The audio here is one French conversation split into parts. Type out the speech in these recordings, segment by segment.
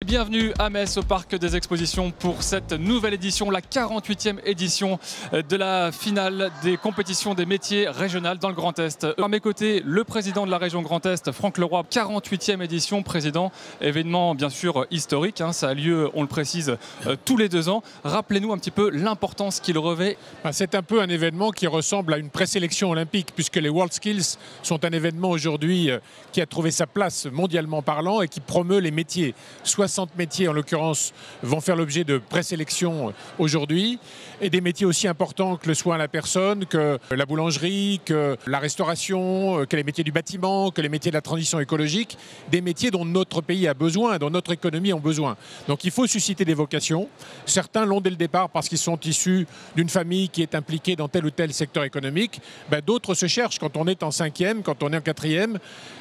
Bienvenue à Metz au Parc des Expositions pour cette nouvelle édition, la 48e édition de la finale des compétitions des métiers régionales dans le Grand Est. À mes côtés, le président de la région Grand Est, Franck Leroy, 48e édition, président, événement bien sûr historique, ça a lieu, on le précise, tous les 2 ans. Rappelez-nous un petit peu l'importance qu'il revêt. C'est un peu un événement qui ressemble à une présélection olympique, puisque les World Skills sont un événement aujourd'hui qui a trouvé sa place mondialement parlant et qui promeut les métiers. 60 métiers en l'occurrence vont faire l'objet de présélection aujourd'hui, et des métiers aussi importants que le soin à la personne, que la boulangerie, que la restauration, que les métiers du bâtiment, que les métiers de la transition écologique, des métiers dont notre pays a besoin, dont notre économie a besoin. Donc il faut susciter des vocations. Certains l'ont dès le départ parce qu'ils sont issus d'une famille qui est impliquée dans tel ou tel secteur économique. D'autres se cherchent. Quand on est en 5e, quand on est en 4e,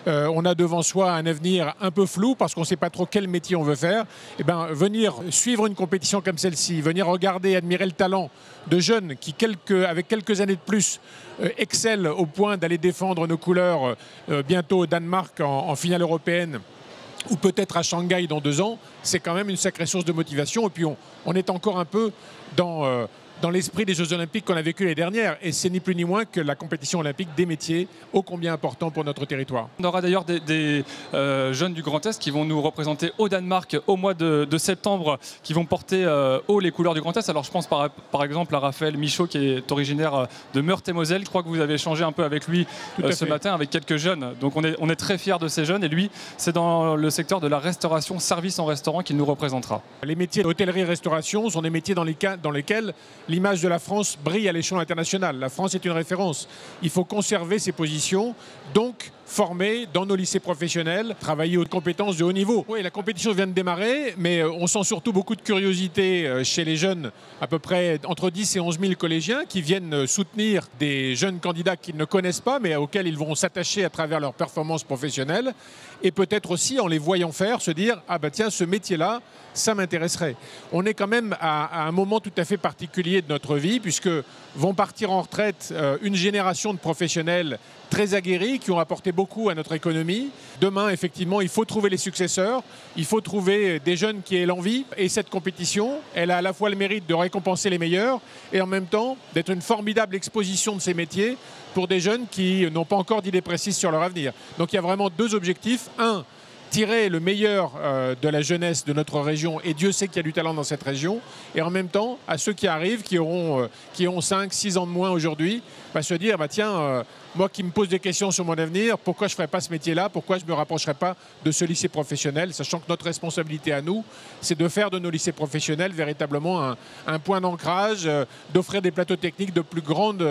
on a devant soi un avenir un peu flou parce qu'on ne sait pas trop quel métier on veut faire. Venir suivre une compétition comme celle-ci, venir regarder et admirer le talent de jeunes qui, avec quelques années de plus, excellent au point d'aller défendre nos couleurs bientôt au Danemark en finale européenne, ou peut-être à Shanghai dans 2 ans, c'est quand même une sacrée source de motivation. Et puis on est encore un peu dans l'esprit des Jeux Olympiques qu'on a vécu l'année dernière. Et c'est ni plus ni moins que la compétition olympique des métiers, ô combien important pour notre territoire. On aura d'ailleurs des jeunes du Grand Est qui vont nous représenter au Danemark au mois de septembre, qui vont porter haut les couleurs du Grand Est. Alors je pense par exemple à Raphaël Michaud, qui est originaire de Meurthe-et-Moselle. Je crois que vous avez échangé un peu avec lui ce matin, avec quelques jeunes. Donc on est très fiers de ces jeunes. Et lui, c'est dans le secteur de la restauration, service en restaurant, qu'il nous représentera. Les métiers d'hôtellerie-restauration sont des métiers dans lesquels l'image de la France brille à l'échelon international. La France est une référence. Il faut conserver ses positions, donc former dans nos lycées professionnels, travailler aux compétences de haut niveau. Oui, la compétition vient de démarrer, mais on sent surtout beaucoup de curiosité chez les jeunes, à peu près entre 10 et 11 000 collégiens qui viennent soutenir des jeunes candidats qu'ils ne connaissent pas, mais auxquels ils vont s'attacher à travers leurs performances professionnelles, et peut-être aussi en les voyant faire, se dire « Ah bah tiens, ce métier-là, ça m'intéresserait ». On est quand même à un moment tout à fait particulier de notre vie, puisque vont partir en retraite une génération de professionnels très aguerris qui ont apporté beaucoup à notre économie. Demain, effectivement, il faut trouver les successeurs, il faut trouver des jeunes qui aient l'envie. Et cette compétition, elle a à la fois le mérite de récompenser les meilleurs et en même temps d'être une formidable exposition de ces métiers pour des jeunes qui n'ont pas encore d'idées précises sur leur avenir. Donc il y a vraiment 2 objectifs. Un, tirer le meilleur de la jeunesse de notre région, et Dieu sait qu'il y a du talent dans cette région, et en même temps, à ceux qui arrivent, qui ont 5-6 ans de moins aujourd'hui, se dire, tiens, moi qui me pose des questions sur mon avenir, pourquoi je ne ferais pas ce métier-là, pourquoi je ne me rapprocherais pas de ce lycée professionnel, sachant que notre responsabilité à nous, c'est de faire de nos lycées professionnels véritablement un point d'ancrage, d'offrir des plateaux techniques de plus grande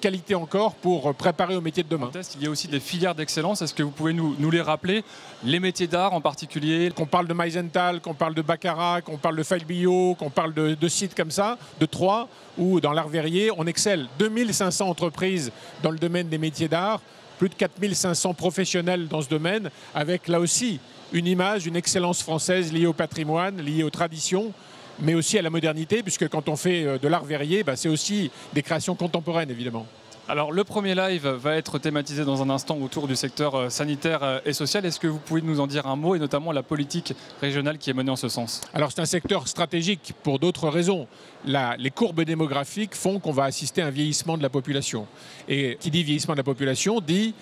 qualité encore pour préparer au métier de demain. Il y a aussi des filières d'excellence, est-ce que vous pouvez nous les rappeler? Les métiers d'art en particulier. Qu'on parle de Meisenthal, qu'on parle de Baccarat, qu'on parle de Falbillot, qu'on parle de sites comme ça, de Troyes, ou dans l'art verrier, on excelle. 2500 entreprises dans le domaine des métiers d'art, plus de 4500 professionnels dans ce domaine, avec là aussi une image, une excellence française liée au patrimoine, liée aux traditions, mais aussi à la modernité, puisque quand on fait de l'art verrier, c'est aussi des créations contemporaines évidemment. Alors le premier live va être thématisé dans un instant autour du secteur sanitaire et social. Est-ce que vous pouvez nous en dire un mot, et notamment la politique régionale qui est menée en ce sens? Alors c'est un secteur stratégique pour d'autres raisons. Les courbes démographiques font qu'on va assister à un vieillissement de la population. Et qui dit vieillissement de la population dit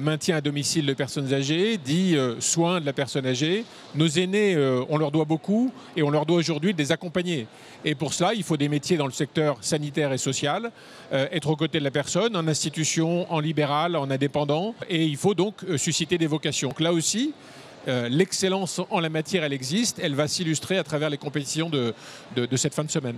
maintien à domicile de personnes âgées, dit soins de la personne âgée. Nos aînés, on leur doit beaucoup et on leur doit aujourd'hui de les accompagner. Et pour cela, il faut des métiers dans le secteur sanitaire et social, être aux côtés de la personne, en institution, en libéral, en indépendant. Et il faut donc susciter des vocations. Donc là aussi, l'excellence en la matière, elle existe. Elle va s'illustrer à travers les compétitions de cette fin de semaine.